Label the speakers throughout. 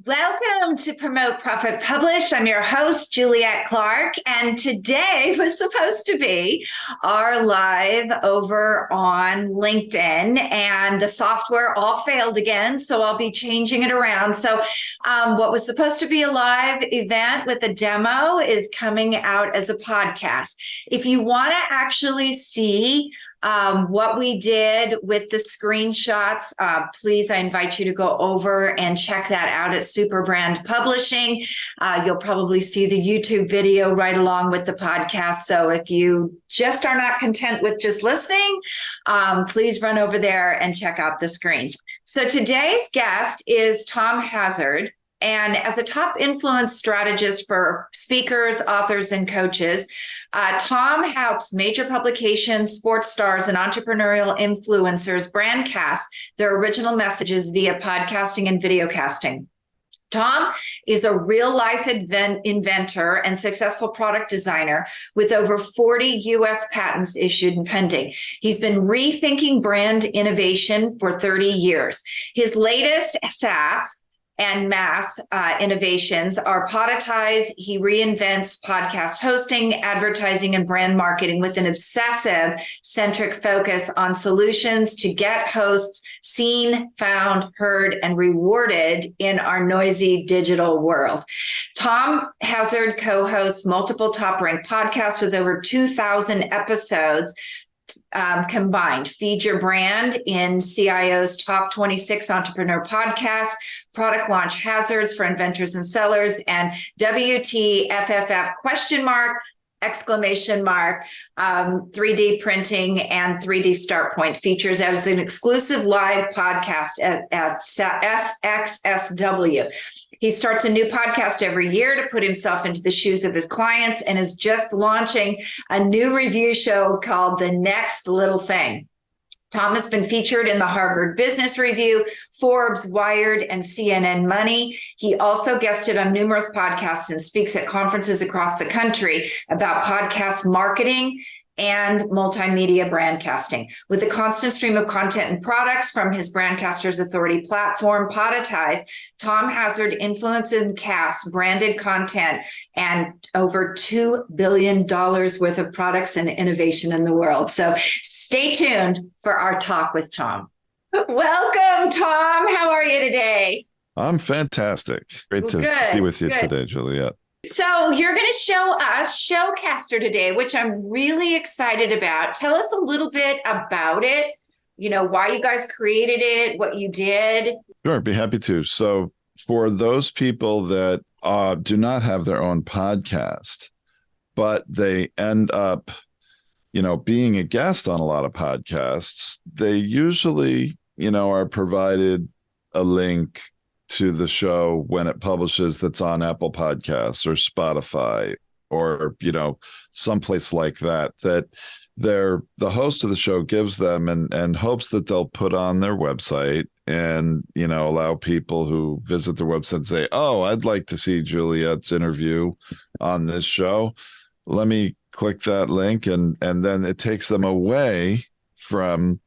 Speaker 1: Welcome to Promote, Profit, Publish. I'm your host, Juliet Clark, and today was supposed to be our live over on LinkedIn, and the software all failed again, so I'll be changing it around. So what was supposed to be a live event with a demo is coming out as a podcast. If you want to actually see what we did with the screenshots, please, I invite you to go over and check that out at Superbrand Publishing. You'll probably see the YouTube video right along with the podcast. So if you just are not content with just listening, please run over there and check out the screen. So today's guest is Tom Hazzard. And as a top influence strategist for speakers, authors, and coaches, Tom helps major publications, sports stars, and entrepreneurial influencers brandcast their original messages via podcasting and videocasting. Tom is a real-life inventor and successful product designer with over 40 U.S. patents issued and pending. He's been rethinking brand innovation for 30 years. His latest SaaS and mass innovations are Podetize. He reinvents podcast hosting, advertising, and brand marketing with an obsessive centric focus on solutions to get hosts seen, found, heard, and rewarded in our noisy digital world. Tom Hazzard co-hosts multiple top-ranked podcasts with over 2,000 episodes combined. Feed Your Brand in CIO's Top 26 Entrepreneur Podcast, Product Launch Hazards for Inventors and Sellers, and WTFFF question mark, exclamation mark, 3D printing and 3D start point features as an exclusive live podcast at SXSW. He starts a new podcast every year to put himself into the shoes of his clients and is just launching a new review show called The Next Little Thing. Tom has been featured in the Harvard Business Review, Forbes, Wired, and CNN Money. He also guested on numerous podcasts and speaks at conferences across the country about podcast marketing and multimedia brandcasting. With a constant stream of content and products from his Brandcasters Authority platform, Podetize, Tom Hazzard influences and casts branded content and over $2 billion worth of products and innovation in the world. So stay tuned for our talk with Tom. Welcome, Tom. How are you today?
Speaker 2: I'm fantastic. Great to be with you today, Juliet.
Speaker 1: So you're going to show us ShowCastR today, which I'm really excited about. Tell us a little bit about it, why you guys created it, what you did.
Speaker 2: Sure, be happy to. So for those people that do not have their own podcast, but they end up, being a guest on a lot of podcasts, they usually, are provided a link to the show when it publishes that's on Apple Podcasts or Spotify or, someplace like that the host of the show gives them and hopes that they'll put on their website and, allow people who visit their website and say, oh, I'd like to see Juliet's interview on this show. Let me click that link. And then it takes them away from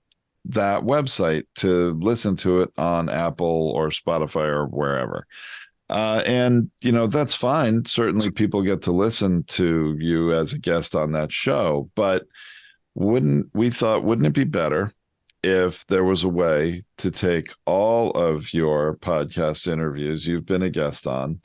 Speaker 2: that website to listen to it on Apple or Spotify or wherever. And, that's fine. Certainly people get to listen to you as a guest on that show, but wouldn't it be better if there was a way to take all of your podcast interviews you've been a guest on,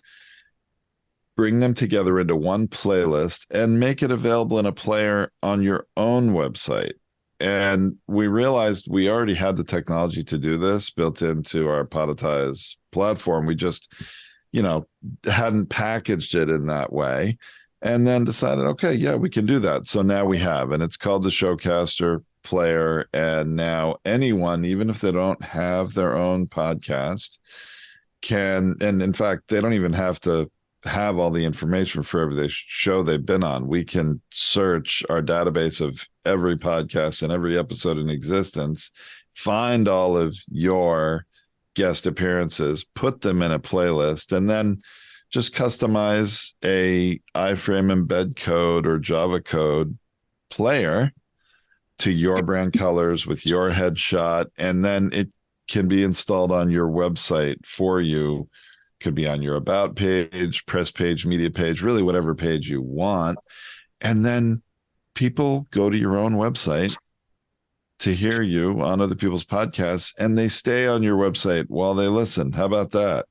Speaker 2: bring them together into one playlist and make it available in a player on your own website? And we realized we already had the technology to do this built into our Podetize platform. We just, hadn't packaged it in that way and then decided, okay, yeah, we can do that. So now we have, and it's called the ShowCastR player. And now anyone, even if they don't have their own podcast, can, and in fact, they don't even have to have all the information for every show they've been on. We can search our database of every podcast and every episode in existence, find all of your guest appearances, put them in a playlist, and then just customize a iframe embed code or Java code player to your brand colors with your headshot, and then it can be installed on your website for you could be on your about page, press page, media page, really whatever page you want. And then people go to your own website to hear you on other people's podcasts, and they stay on your website while they listen. How about that?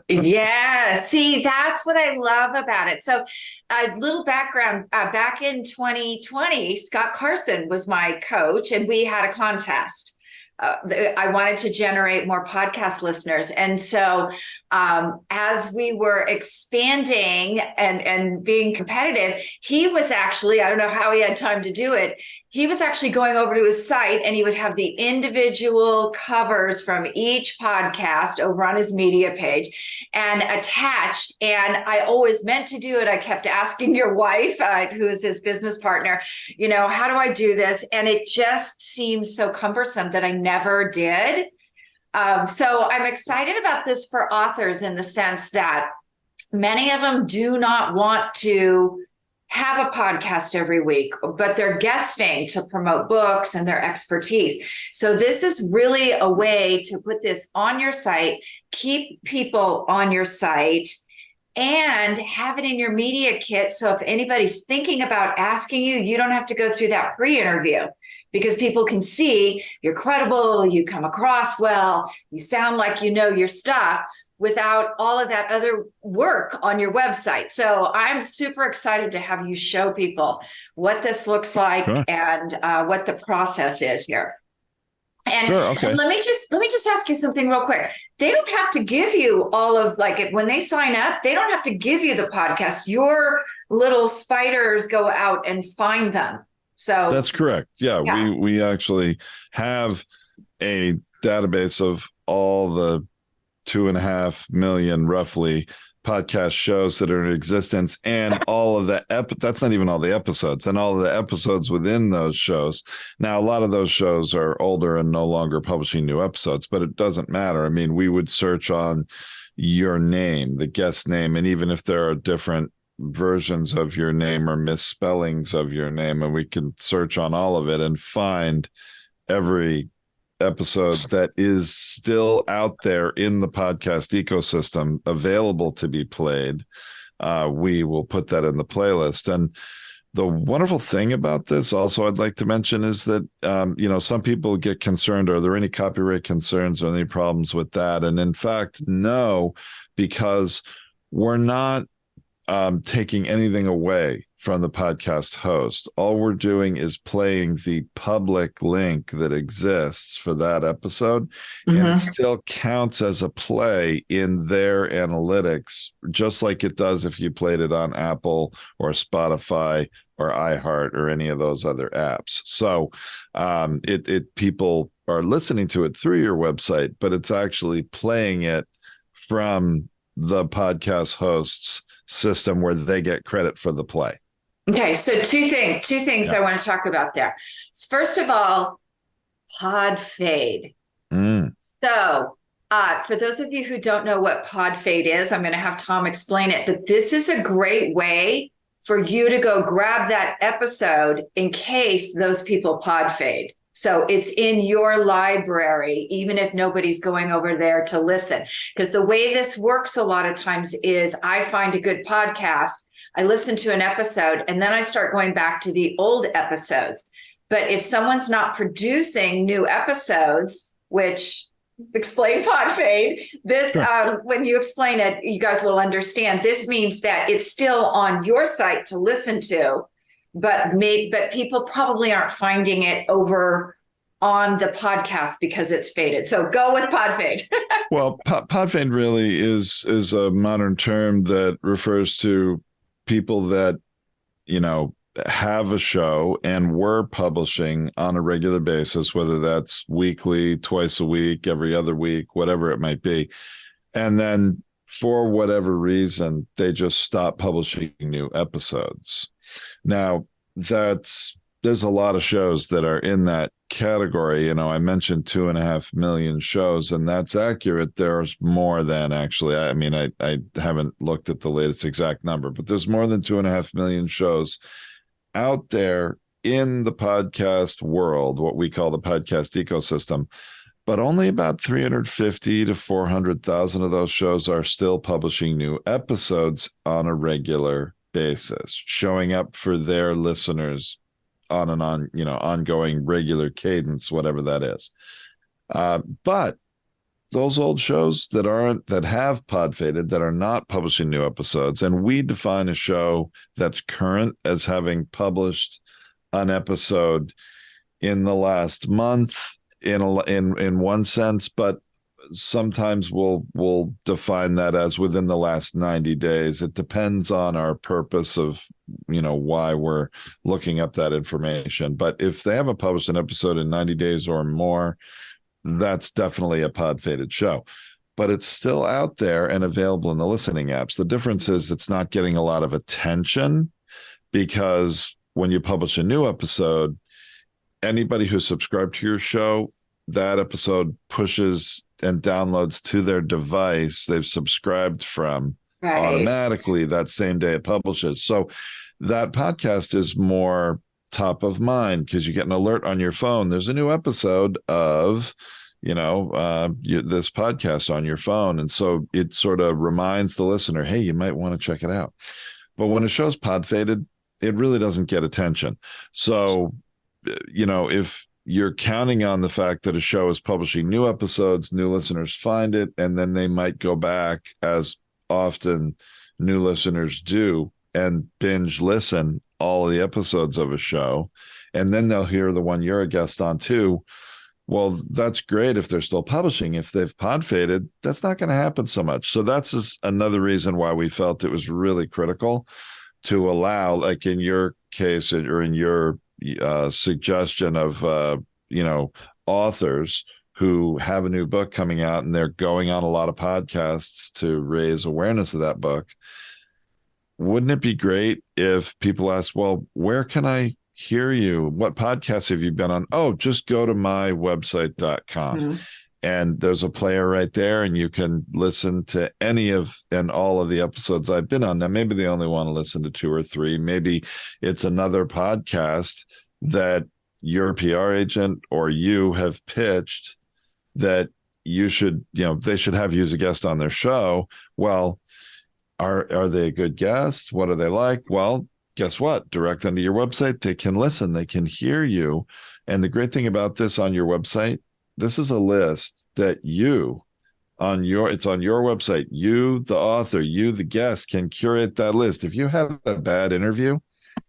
Speaker 1: Yeah, see, that's what I love about it. So, a little background, back in 2020, Scott Carson was my coach, and we had a contest. I wanted to generate more podcast listeners. And so, as we were expanding and being competitive, he was actually, I don't know how he had time to do it. He was actually going over to his site, and he would have the individual covers from each podcast over on his media page and attached. And I always meant to do it. I kept asking your wife, who is his business partner, how do I do this? And it just seemed so cumbersome that I never did. So I'm excited about this for authors in the sense that many of them do not want to have a podcast every week, but they're guesting to promote books and their expertise. So this is really a way to put this on your site, keep people on your site, and have it in your media kit. So if anybody's thinking about asking you, you don't have to go through that pre-interview, because people can see you're credible, you come across well, you sound like you know your stuff, without all of that other work on your website. So I'm super excited to have you show people what this looks like. Sure. And what the process is here. And, sure, okay. And let me just ask you something real quick. They don't have to give you all of, when they sign up, they don't have to give you the podcast. Your little spiders go out and find them. So
Speaker 2: that's correct. Yeah. We actually have a database of all the 2.5 million roughly podcast shows that are in existence, and all of the that's not even all the episodes, and all of the episodes within those shows. Now, a lot of those shows are older and no longer publishing new episodes, but it doesn't matter. I mean, we would search on your name, the guest name, and even if there are different versions of your name or misspellings of your name, and we can search on all of it and find every episode that is still out there in the podcast ecosystem available to be played. We will put that in the playlist. And the wonderful thing about this also I'd like to mention is that, some people get concerned, are there any copyright concerns or any problems with that? And in fact, no, because we're not taking anything away from the podcast host. All we're doing is playing the public link that exists for that episode, and it still counts as a play in their analytics, just like it does if you played it on Apple or Spotify or iHeart or any of those other apps. So people are listening to it through your website, but it's actually playing it from the podcast host's system where they get credit for the play.
Speaker 1: Okay, so two things I want to talk about there. First of all, pod fade. So for those of you who don't know what pod fade is, I'm going to have Tom explain it, but this is a great way for you to go grab that episode in case those people pod fade. So it's in your library, even if nobody's going over there to listen. Because the way this works a lot of times is I find a good podcast, I listen to an episode, and then I start going back to the old episodes. But if someone's not producing new episodes, which explain pod fade, this when you explain it, you guys will understand. This means that it's still on your site to listen to, but people probably aren't finding it over on the podcast because it's faded. So go with pod fade.
Speaker 2: Well, pod fade really is a modern term that refers to people that, have a show and were publishing on a regular basis, whether that's weekly, twice a week, every other week, whatever it might be. And then for whatever reason, they just stop publishing new episodes. Now, there's a lot of shows that are in that category. I mentioned 2.5 million shows, and that's accurate. There's more than, actually. I mean, I haven't looked at the latest exact number, but there's more than 2.5 million shows out there in the podcast world, what we call the podcast ecosystem. but only about 350 to 400,000 of those shows are still publishing new episodes on a regular basis, showing up for their listeners on an ongoing regular cadence, whatever that is. But those old shows that have pod faded, that are not publishing new episodes, and we define a show that's current as having published an episode in the last month in one sense, but sometimes we'll define that as within the last 90 days. It depends on our purpose of why we're looking up that information. But if they haven't published an episode in 90 days or more, that's definitely a pod faded show. But it's still out there and available in the listening apps. The difference is it's not getting a lot of attention, because when you publish a new episode, anybody who's subscribed to your show, that episode pushes and downloads to their device they've subscribed from automatically that same day it publishes. So that podcast is more top of mind because you get an alert on your phone. There's a new episode of this podcast on your phone. And so it sort of reminds the listener, hey, you might want to check it out. But when a show's pod faded, it really doesn't get attention. So, if you're counting on the fact that a show is publishing new episodes, new listeners find it, and then they might go back, as often new listeners do, and binge listen all of the episodes of a show, and then they'll hear the one you're a guest on too. Well, that's great if they're still publishing. If they've pod faded, that's not going to happen so much. So that's another reason why we felt it was really critical to allow, like in your case or in your suggestion of authors who have a new book coming out and they're going on a lot of podcasts to raise awareness of that book. Wouldn't it be great if people ask, well, where can I hear you? What podcasts have you been on? Oh, just go to mywebsite.com. Mm-hmm. And there's a player right there, and you can listen to any of and all of the episodes I've been on. Now, maybe they only want to listen to 2 or 3. Maybe it's another podcast that your PR agent or you have pitched that you should, they should have you as a guest on their show. Well, are they a good guest? What are they like? Well, guess what? Direct them to your website. They can listen. They can hear you. And the great thing about this on your website, this is a list that it's on your website. You, the author, you, the guest, can curate that list. If you have a bad interview,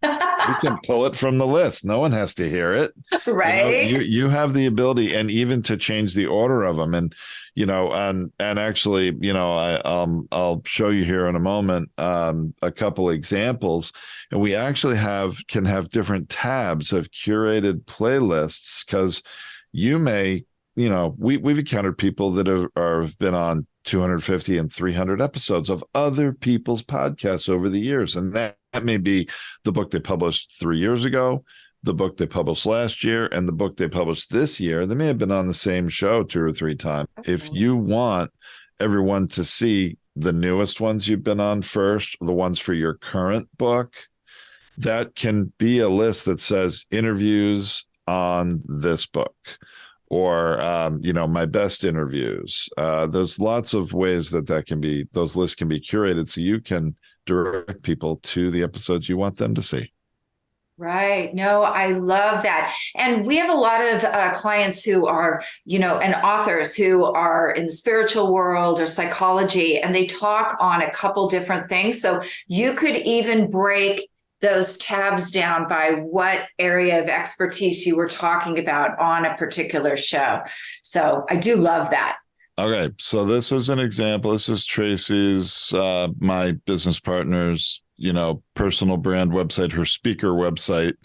Speaker 2: you can pull it from the list. No one has to hear it.
Speaker 1: Right.
Speaker 2: You have the ability, and even to change the order of them. And, and actually, I'll show you here in a moment, a couple examples, and we actually can have different tabs of curated playlists, because you may, we've encountered people that have been on 250 and 300 episodes of other people's podcasts over the years. And that may be the book they published 3 years ago, the book they published last year, and the book they published this year. They may have been on the same show 2 or 3 times. Okay. If you want everyone to see the newest ones you've been on first, the ones for your current book, that can be a list that says interviews on this book, or my best interviews. There's lots of ways those lists can be curated, so you can direct people to the episodes you want them to see.
Speaker 1: Right. No, I love that. And we have a lot of clients who are, and authors who are in the spiritual world or psychology, and they talk on a couple different things. So you could even break those tabs down by what area of expertise you were talking about on a particular show. So I do love that.
Speaker 2: Okay. So this is an example. This is Tracy's, my business partner's, personal brand website, her speaker website.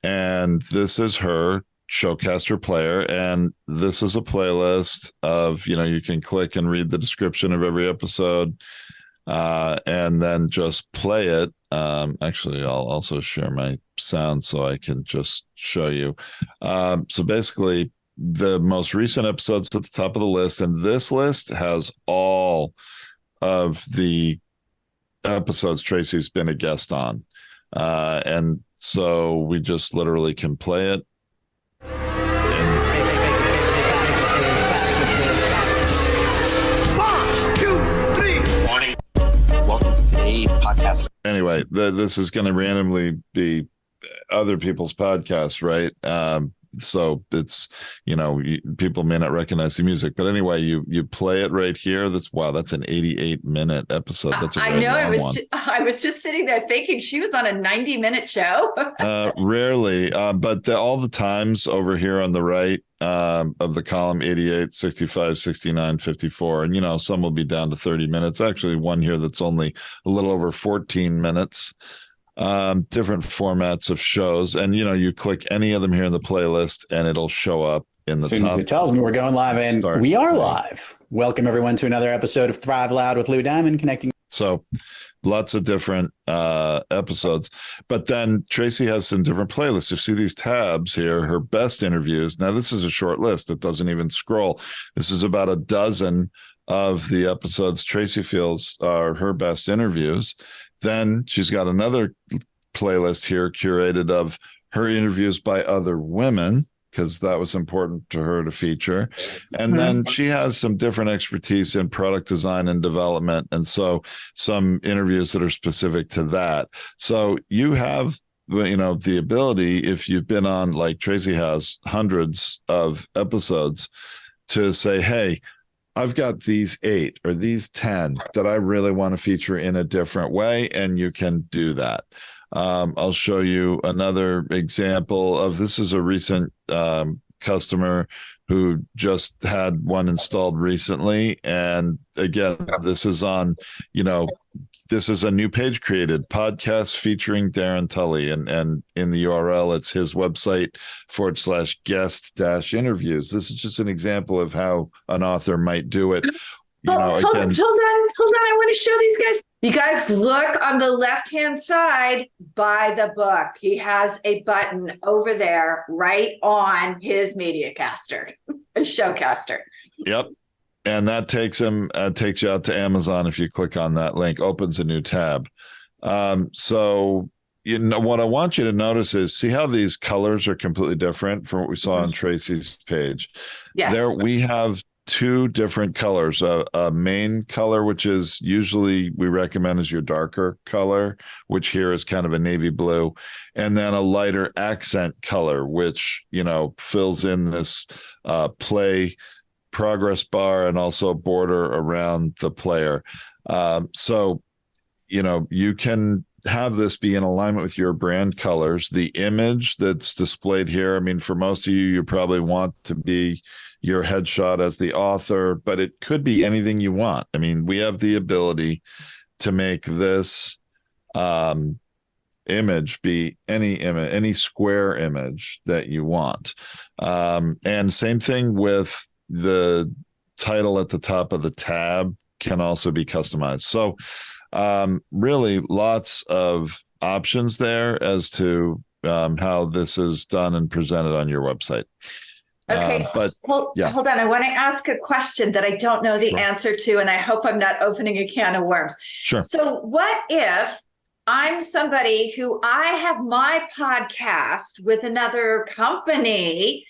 Speaker 2: And this is her ShowCastR player. And this is a playlist of, you can click and read the description of every episode, and then just play it. Actually, I'll also share my sound so I can just show you. So basically, the most recent episodes at the top of the list, and this list has all of the episodes Tracy's been a guest on. And so we just literally can play it.
Speaker 3: a podcaster.
Speaker 2: Anyway, this is going to randomly be other people's podcasts, right? So it's, people may not recognize the music, but anyway, you play it right here. That's an 88-minute episode. That's a very long one.
Speaker 1: I was just sitting there thinking she was on a 90-minute show.
Speaker 2: Rarely, but all the times over here on the right of the column, 88, 65, 69, 54, and some will be down to 30 minutes. Actually, one here that's only a little over 14 minutes. Different formats of shows, and you click any of them here in the playlist and it'll show up in the
Speaker 4: top. As soon as it tells me we're going live, and we are live. Welcome everyone to another episode of Thrive Loud with Lou Diamond, connecting.
Speaker 2: So lots of different episodes, but then Tracy has some different playlists. You see these tabs here, her best interviews. Now this is a short list. It doesn't even scroll. This is about a dozen of the episodes Tracy feels are her best interviews. Then she's got another playlist here curated of her interviews by other women, because that was important to her to feature. And then she has some different expertise in product design and development. And so some interviews that are specific to that. So you have, the ability, if you've been on, like Tracy has, hundreds of episodes, to say, hey, I've got these 8 or these 10 that I really want to feature in a different way, and you can do that. I'll show you another example of this. Is a recent customer who just had one installed recently. And again, this is on, this is a new page created, podcast featuring Darren Tully. And in the URL, it's his website /guest-interviews. This is just an example of how an author might do it.
Speaker 1: Hold on. I want to show these guys. You guys look on the left-hand side by the book. He has a button over there right on his MediaCaster, a ShowCastR.
Speaker 2: Yep. And that takes you out to Amazon. If you click on that link, opens a new tab. So what I want you to notice is, see how these colors are completely different from what we saw on Tracy's page.
Speaker 1: Yes.
Speaker 2: There we have 2 different colors, a main color, which is usually we recommend is your darker color, which here is kind of a navy blue, and then a lighter accent color, which, fills in this play progress bar and also border around the player. So, you can have this be in alignment with your brand colors. The image that's displayed here, for most of you probably want to be your headshot as the author, but it could be anything you want. We have the ability to make this image be any image, any square image that you want. And same thing with the title at the top of the tab can also be customized. So really lots of options there as to how this is done and presented on your website.
Speaker 1: Okay, hold on. I want to ask a question that I don't know the answer to, and I hope I'm not opening a can of worms.
Speaker 2: Sure.
Speaker 1: So what if I'm somebody who I have my podcast with another company,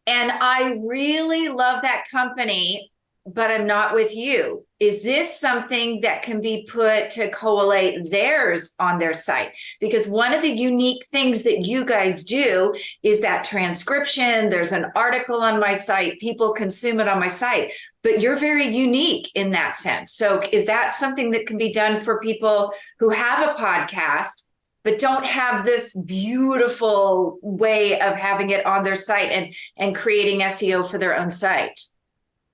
Speaker 1: and I really love that company, but I'm not with you? Is this something that can be put to collate theirs on their site? Because one of the unique things that you guys do is that transcription. There's an article on my site. People consume it on my site, but you're very unique in that sense. So is that something that can be done for people who have a podcast, but don't have this beautiful way of having it on their site and creating SEO for their own site?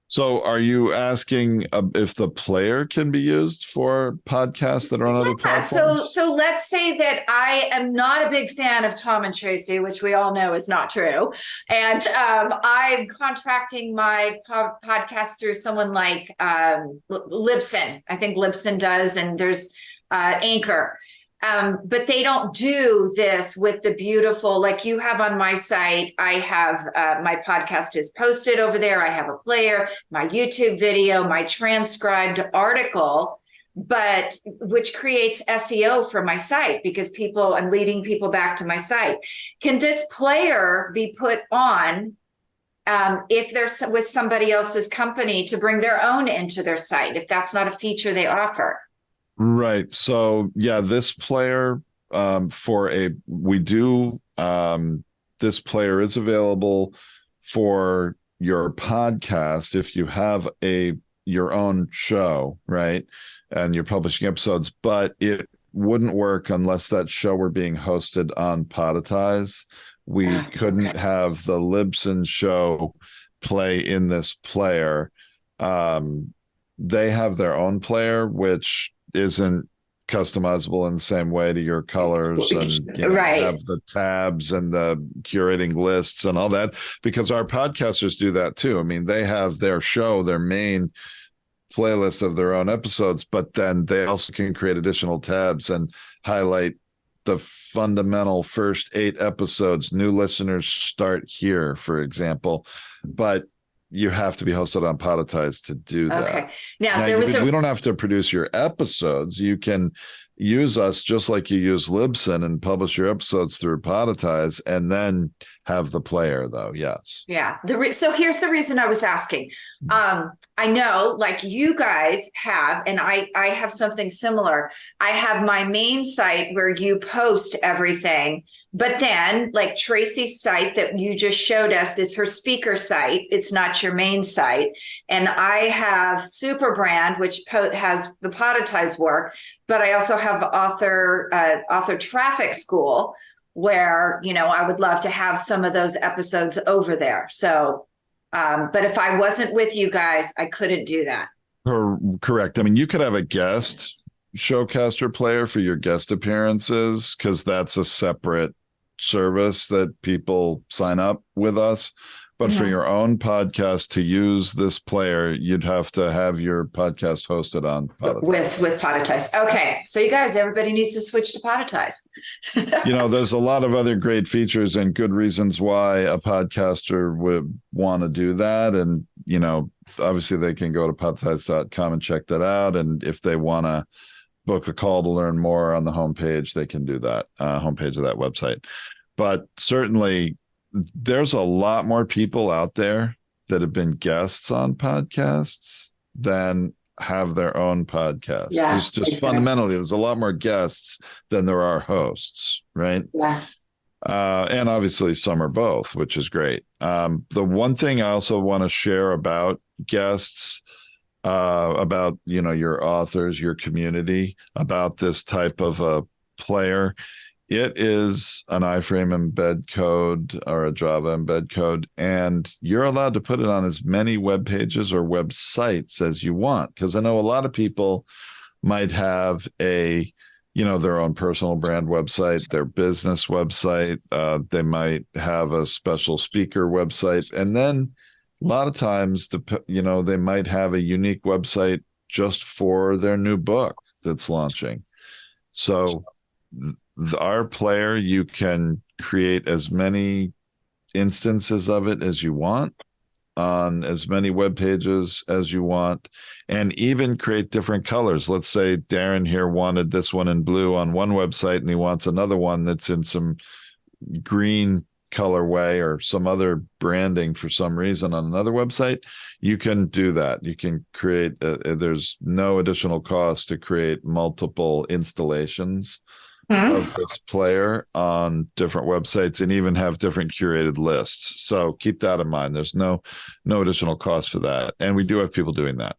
Speaker 2: So are you asking if the player can be used for podcasts that are on other platforms?
Speaker 1: So let's say that I am not a big fan of Tom and Tracy, which we all know is not true. And I'm contracting my podcast through someone like Libsyn. I think Libsyn does, and there's Anchor. But they don't do this with the beautiful, like you have on my site. I have my podcast is posted over there. I have a player, my YouTube video, my transcribed article, but which creates SEO for my site because I'm leading people back to my site. Can this player be put on if they're with somebody else's company to bring their own into their site, if that's not a feature they offer?
Speaker 2: Right. So yeah, this player this player is available for your podcast if you have your own show, right? And you're publishing episodes, but it wouldn't work unless that show were being hosted on Podetize. We couldn't have the Libsyn show play in this player. They have their own player, which isn't customizable in the same way to your colors and have the tabs and the curating lists and all that, because our podcasters do that too. I mean, they have their show, their main playlist of their own episodes, but then they also can create additional tabs and highlight the fundamental first 8 episodes. New listeners start here, for example, but you have to be hosted on Podetize to do that.
Speaker 1: Now
Speaker 2: we don't have to produce your episodes. You can use us just like you use Libsyn and publish your episodes through Podetize and then have the player, though. Yes.
Speaker 1: Yeah. So here's the reason I was asking. I know, like you guys have, and I have something similar. I have my main site where you post everything. But then, like Tracy's site that you just showed us is her speaker site. It's not your main site. And I have Superbrand, which has the Podetize work. But I also have Author Traffic School, where, I would love to have some of those episodes over there. So, but if I wasn't with you guys, I couldn't do that.
Speaker 2: Correct. I mean, you could have a guest ShowCastR player for your guest appearances, because that's a separate service that people sign up with us. But for your own podcast to use this player, you'd have to have your podcast hosted on Podetize.
Speaker 1: With Podetize. Okay. So you guys, everybody needs to switch to Podetize.
Speaker 2: There's a lot of other great features and good reasons why a podcaster would want to do that. And, obviously they can go to podetize.com and check that out. And if they want to book a call to learn more on the homepage, they can do that, homepage of that website. But certainly there's a lot more people out there that have been guests on podcasts than have their own podcast.
Speaker 1: Yeah,
Speaker 2: There's just fundamentally, there's a lot more guests than there are hosts, right?
Speaker 1: Yeah.
Speaker 2: And obviously some are both, which is great. The one thing I also want to share about guests, about your authors, your community, about this type of a player. It is an iframe embed code or a Java embed code, and you're allowed to put it on as many web pages or websites as you want. Because I know a lot of people might have their own personal brand website, their business website. They might have a special speaker website, and then a lot of times, they might have a unique website just for their new book that's launching. So our player, you can create as many instances of it as you want on as many web pages as you want, and even create different colors. Let's say Darren here wanted this one in blue on one website, and he wants another one that's in some green colorway or some other branding for some reason on another website. You can do that. You can create, there's no additional cost to create multiple installations of this player on different websites, and even have different curated lists. So keep that in mind. There's no additional cost for that. And we do have people doing that.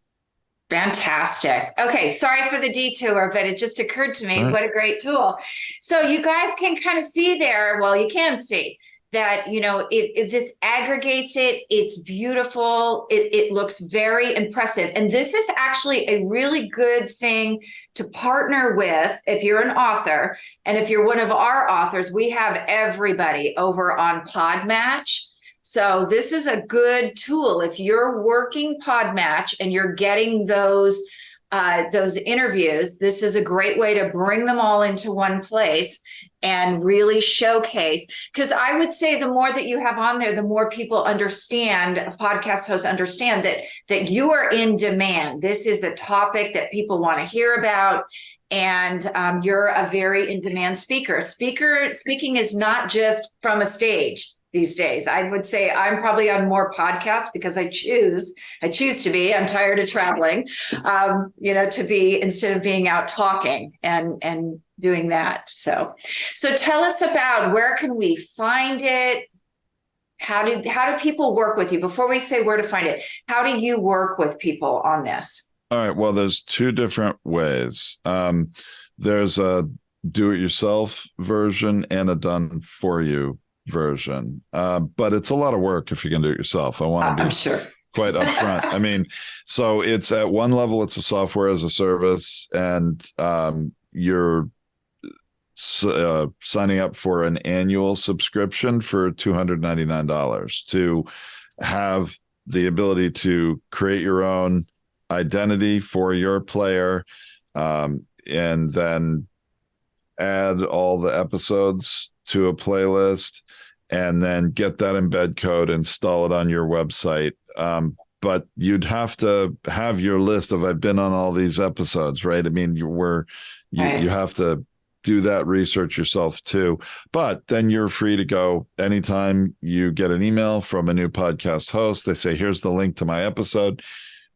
Speaker 1: Fantastic. Okay. Sorry for the detour, but it just occurred to me, what a great tool. So you guys can kind of see there. Well, you can see that, if this aggregates it, it's beautiful. It looks very impressive. And this is actually a really good thing to partner with if you're an author. And if you're one of our authors, we have everybody over on Podmatch. So this is a good tool. If you're working Podmatch and you're getting those interviews, this is a great way to bring them all into one place and really showcase. Because I would say the more that you have on there, the more people understand, podcast hosts understand that you are in demand. This is a topic that people want to hear about. And you're a very in-demand speaker. Speaking is not just from a stage. these days. I would say I'm probably on more podcasts because I choose to be. I'm tired of traveling, to be, instead of being out talking and doing that. So tell us about, where can we find it? How do people work with you? Before we say where to find it, how do you work with people on this?
Speaker 2: All right. Well, there's two different ways. There's a do-it-yourself version and a done-for-you version. But it's a lot of work if you can do it yourself. I want to be
Speaker 1: sure.
Speaker 2: quite upfront. I mean, so it's at one level, it's a software as a service, and you're signing up for an annual subscription for $299 to have the ability to create your own identity for your player, and then add all the episodes to a playlist, and then get that embed code, install it on your website. But you'd have to have your list of, I've been on all these episodes, right? I mean, you have to do that research yourself too. But then you're free to go anytime you get an email from a new podcast host. They say, here's the link to my episode.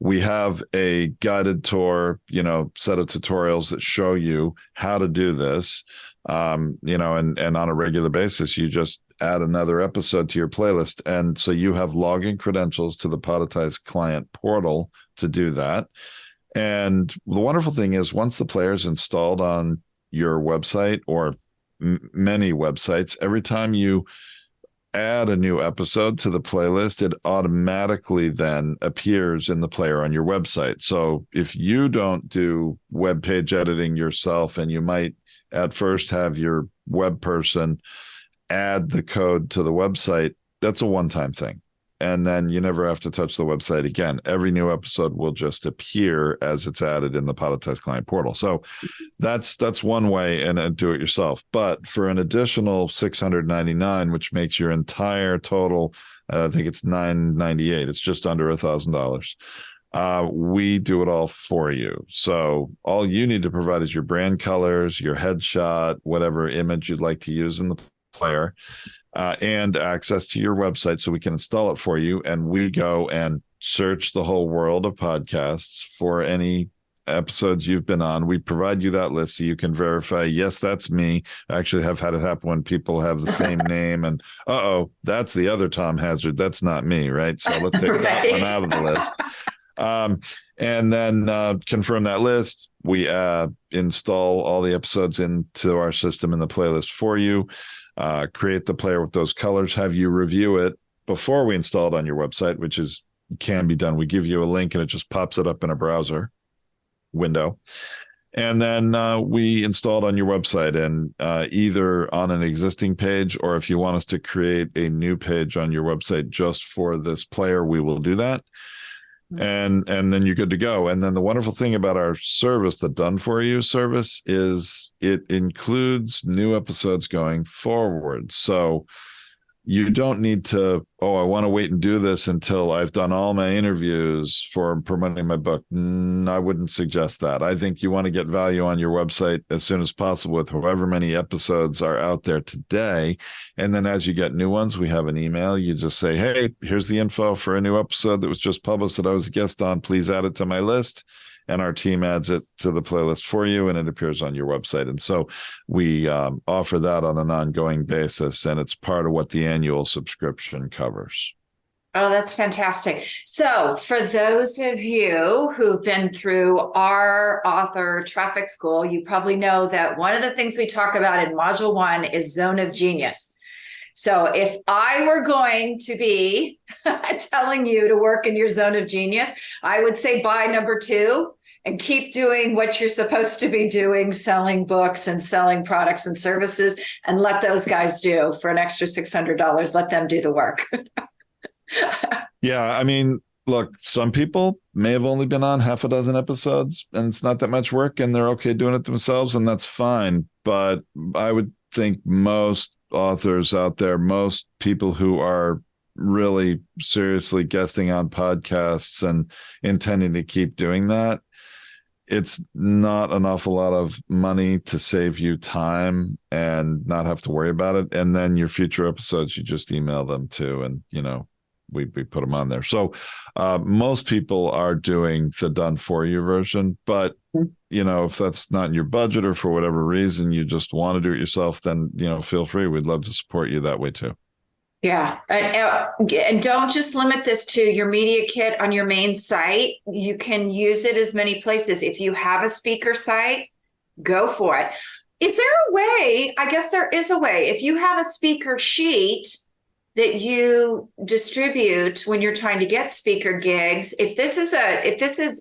Speaker 2: We have a guided tour, set of tutorials that show you how to do this, and on a regular basis, you just add another episode to your playlist. And so you have login credentials to the Podetize client portal to do that. And the wonderful thing is, once the player is installed on your website or many websites, every time you add a new episode to the playlist, it automatically then appears in the player on your website. So if you don't do web page editing yourself, and you might at first have your web person add the code to the website, that's a one-time thing. And then you never have to touch the website again. Every new episode will just appear as it's added in the Podetize client portal. So that's one way, and do it yourself. But for an additional $699, which makes your entire total, I think it's $998. It's just under $1,000. We do it all for you. So all you need to provide is your brand colors, your headshot, whatever image you'd like to use in the player, and access to your website so we can install it for you. And we go and search the whole world of podcasts for any episodes you've been on. We provide you that list so you can verify, yes, that's me. I actually have had it happen when people have the same name, and that's the other Tom Hazzard. That's not me, right? So let's take that one out of the list. And then confirm that list. We install all the episodes into our system in the playlist for you. Create the player with those colors, have you review it before we install it on your website, which can be done. We give you a link and it just pops it up in a browser window. And then we install it on your website, and either on an existing page, or if you want us to create a new page on your website just for this player, we will do that. And then you're good to go. And then the wonderful thing about our service, the done for you service, is it includes new episodes going forward. So you don't need to, I want to wait and do this until I've done all my interviews for promoting my book. I wouldn't suggest that. I think you want to get value on your website as soon as possible with however many episodes are out there today. And then as you get new ones, we have an email. You just say, hey, here's the info for a new episode that was just published that I was a guest on. Please add it to my list. And our team adds it to the playlist for you, and it appears on your website. And so we offer that on an ongoing basis, and it's part of what the annual subscription covers.
Speaker 1: Oh, that's fantastic. So for those of you who've been through our author traffic school, you probably know that one of the things we talk about in Module 1 is Zone of Genius. So if I were going to be telling you to work in your zone of genius, I would say buy number 2 and keep doing what you're supposed to be doing, selling books and selling products and services, and let those guys do for an extra $600. Let them do the work.
Speaker 2: Yeah, I mean, look, some people may have only been on half a dozen episodes, and it's not that much work, and they're okay doing it themselves, and that's fine. But I would think most authors out there, most people who are really seriously guesting on podcasts and intending to keep doing that, it's not an awful lot of money to save you time and not have to worry about it. And then your future episodes, you just email them to, and, we put them on there. So most people are doing the done for you version, but if that's not in your budget or for whatever reason, you just want to do it yourself, then, feel free. We'd love to support you that way too.
Speaker 1: Yeah. And don't just limit this to your media kit on your main site. You can use it as many places. If you have a speaker site, go for it. Is there a way? I guess there is a way. If you have a speaker sheet that you distribute when you're trying to get speaker gigs, if this is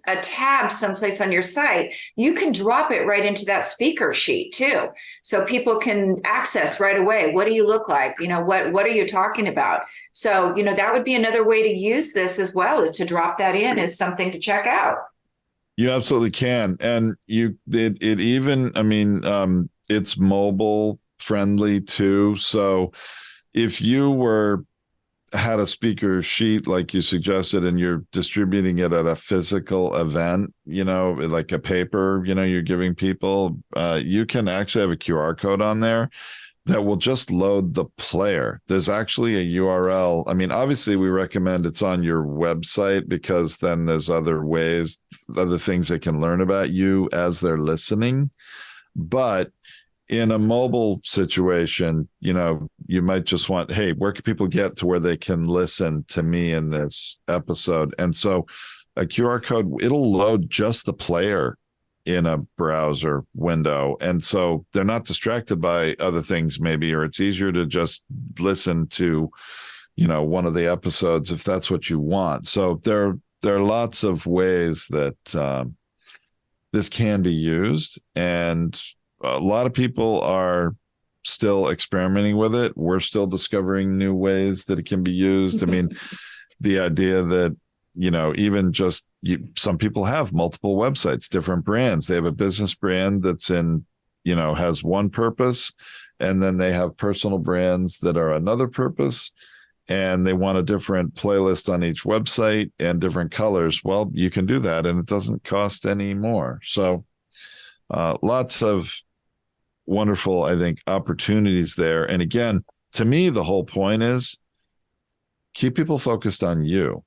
Speaker 1: a tab someplace on your site, you can drop it right into that speaker sheet too, so people can access right away. What do you look like? What are you talking about? So that would be another way to use this as well, is to drop that in as something to check out.
Speaker 2: You absolutely can, and it's mobile friendly too. So if you had a speaker sheet like you suggested, and you're distributing it at a physical event, like a paper, you're giving people, you can actually have a QR code on there that will just load the player. There's actually a URL. Obviously we recommend it's on your website, because then there's other things they can learn about you as they're listening. But in a mobile situation, you might just want, hey, where can people get to where they can listen to me in this episode? And so a QR code, it'll load just the player in a browser window. And so they're not distracted by other things maybe, or it's easier to just listen to, one of the episodes if that's what you want. So there are lots of ways that this can be used, and a lot of people are still experimenting with it. We're still discovering new ways that it can be used. The idea that, even just some people have multiple websites, different brands. They have a business brand that's has one purpose, and then they have personal brands that are another purpose, and they want a different playlist on each website and different colors. Well, you can do that, and it doesn't cost any more. So lots of wonderful, I think, opportunities there. And again, to me, the whole point is keep people focused on you,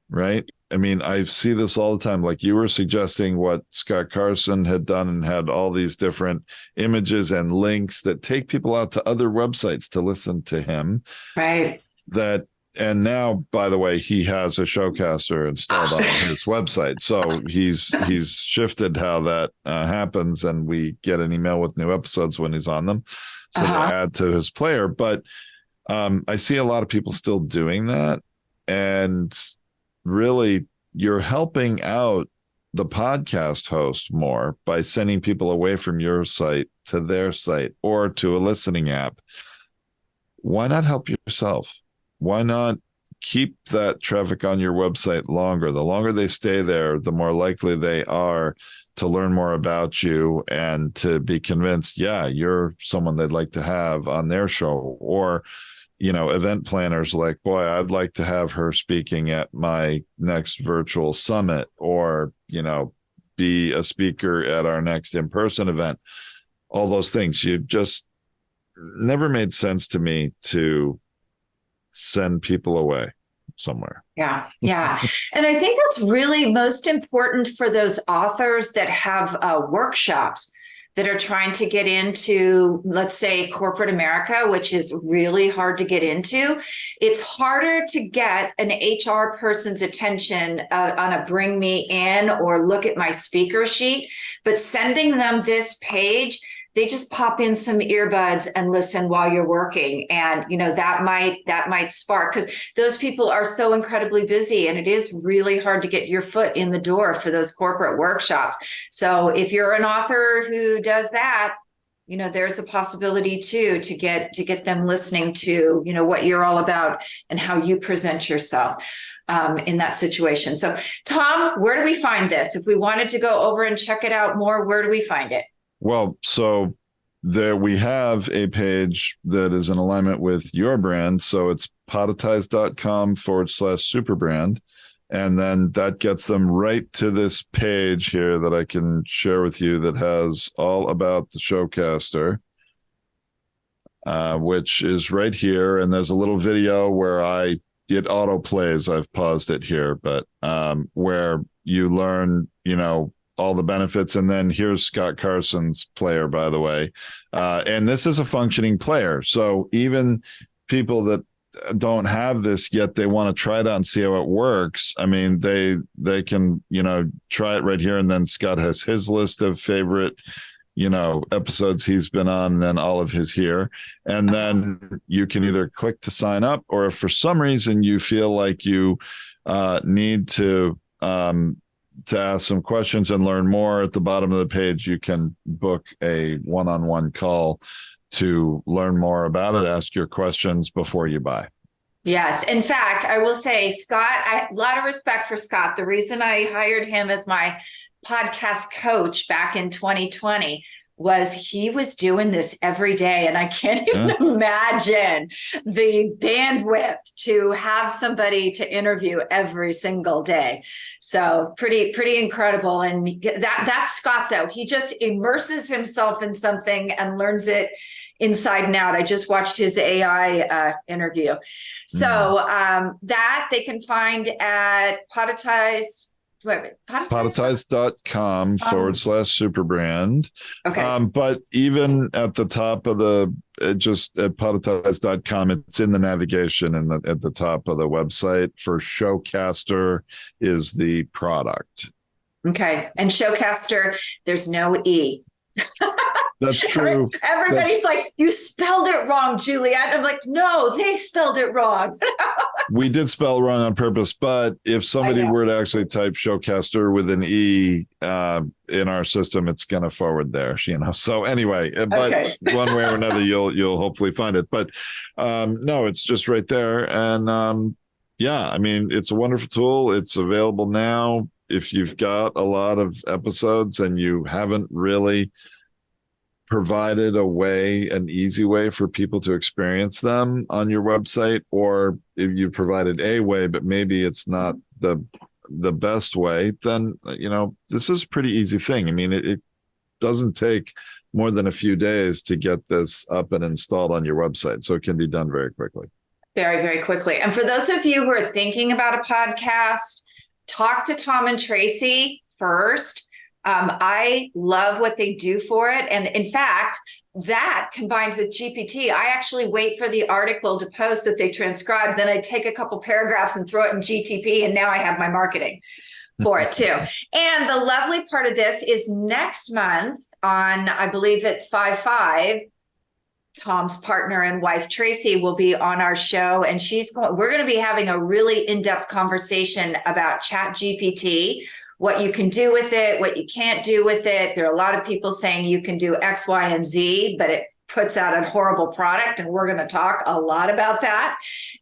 Speaker 2: right? I see this all the time. Like you were suggesting what Scott Carson had done, and had all these different images and links that take people out to other websites to listen to him.
Speaker 1: Right.
Speaker 2: And now, by the way, he has a ShowCastR installed on his website. So he's shifted how that happens, and we get an email with new episodes when he's on them. So they add to his player. But I see a lot of people still doing that. And really, you're helping out the podcast host more by sending people away from your site to their site or to a listening app. Why not help yourself? Why not keep that traffic on your website longer? The longer they stay there, the more likely they are to learn more about you and to be convinced, yeah, you're someone they'd like to have on their show. Or, event planners like, boy, I'd like to have her speaking at my next virtual summit, or, be a speaker at our next in-person event. All those things. You just never made sense to me to send people away somewhere.
Speaker 1: Yeah. And I think that's really most important for those authors that have workshops that are trying to get into, let's say, corporate America, which is really hard to get into. It's harder to get an HR person's attention on a bring me in or look at my speaker sheet, but sending them this page, they just pop in some earbuds and listen while you're working. And, that might spark, because those people are so incredibly busy, and it is really hard to get your foot in the door for those corporate workshops. So if you're an author who does that, there's a possibility too, to get them listening to, what you're all about and how you present yourself in that situation. So Tom, where do we find this? If we wanted to go over and check it out more, where do we find it?
Speaker 2: Well, so there we have a page that is in alignment with your brand. So it's podetize.com/superbrand. And then that gets them right to this page here that I can share with you that has all about the ShowCastR, which is right here. And there's a little video where it auto plays. I've paused it here, but where you learn, all the benefits. And then here's Scott Carson's player, by the way. And this is a functioning player. So even people that don't have this yet, they want to try it out and see how it works. I mean, they can, try it right here. And then Scott has his list of favorite, episodes he's been on, and then all of his here. And then you can either click to sign up, or if for some reason you feel like you need to ask some questions and learn more, at the bottom of the page, you can book a one-on-one call to learn more about it, ask your questions before you buy.
Speaker 1: Yes. In fact, I will say, Scott, I have a lot of respect for Scott. The reason I hired him as my podcast coach back in 2020 was he was doing this every day. And I can't even imagine the bandwidth to have somebody to interview every single day. So pretty incredible. And that's Scott, though. He just immerses himself in something and learns it inside and out. I just watched his AI interview. So that they can find at Podetize.
Speaker 2: Podetize.com /superbrand.
Speaker 1: Okay.
Speaker 2: But even at the top of just at podetize.com, it's in the navigation and at the top of the website. For ShowCastR is the product.
Speaker 1: Okay. And ShowCastR, there's no E.
Speaker 2: That's true.
Speaker 1: Everybody's like, you spelled it wrong, Juliet. I'm like, no, they spelled it wrong.
Speaker 2: We did spell it wrong on purpose, but if somebody were to actually type ShowCastR with an E in our system, it's going to forward there, So anyway, but one way or another, you'll hopefully find it. But no, it's just right there. And I mean, it's a wonderful tool. It's available now. If you've got a lot of episodes and you haven't really provided an easy way for people to experience them on your website, or if you provided a way, but maybe it's not the best way, then, this is a pretty easy thing. I mean, it doesn't take more than a few days to get this up and installed on your website. So it can be done very quickly. Very,
Speaker 1: very quickly. And for those of you who are thinking about a podcast, talk to Tom and Tracy first. I love what they do for it. And in fact, that combined with GPT, I actually wait for the article to post that they transcribe. Then I take a couple paragraphs and throw it in GTP. And now I have my marketing for it too. And the lovely part of this is next month on, I believe it's 5/5, Tom's partner and wife, Tracy, will be on our show. And we're going to be having a really in-depth conversation about ChatGPT, what you can do with it, what you can't do with it. There are a lot of people saying you can do X, Y, and Z, but it puts out a horrible product. And we're going to talk a lot about that.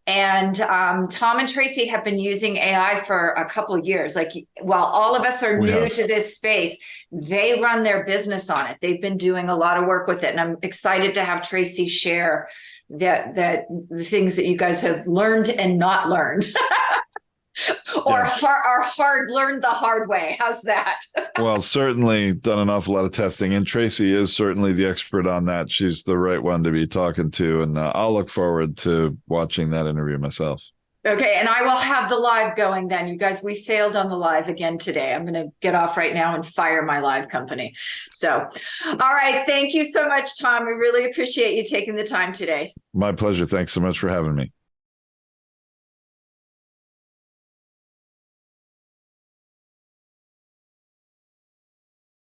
Speaker 1: And Tom and Tracy have been using AI for a couple of years. Like, while all of us are new to this space, they run their business on it. They've been doing a lot of work with it. And I'm excited to have Tracy share that the things that you guys have learned and not learned. Or hard learned the hard way. How's that?
Speaker 2: Well, certainly done an awful lot of testing. And Tracy is certainly the expert on that. She's the right one to be talking to. And I'll look forward to watching that interview myself.
Speaker 1: Okay. And I will have the live going then. You guys, we failed on the live again today. I'm going to get off right now and fire my live company. So, all right. Thank you so much, Tom. We really appreciate you taking the time today.
Speaker 2: My pleasure. Thanks so much for having me.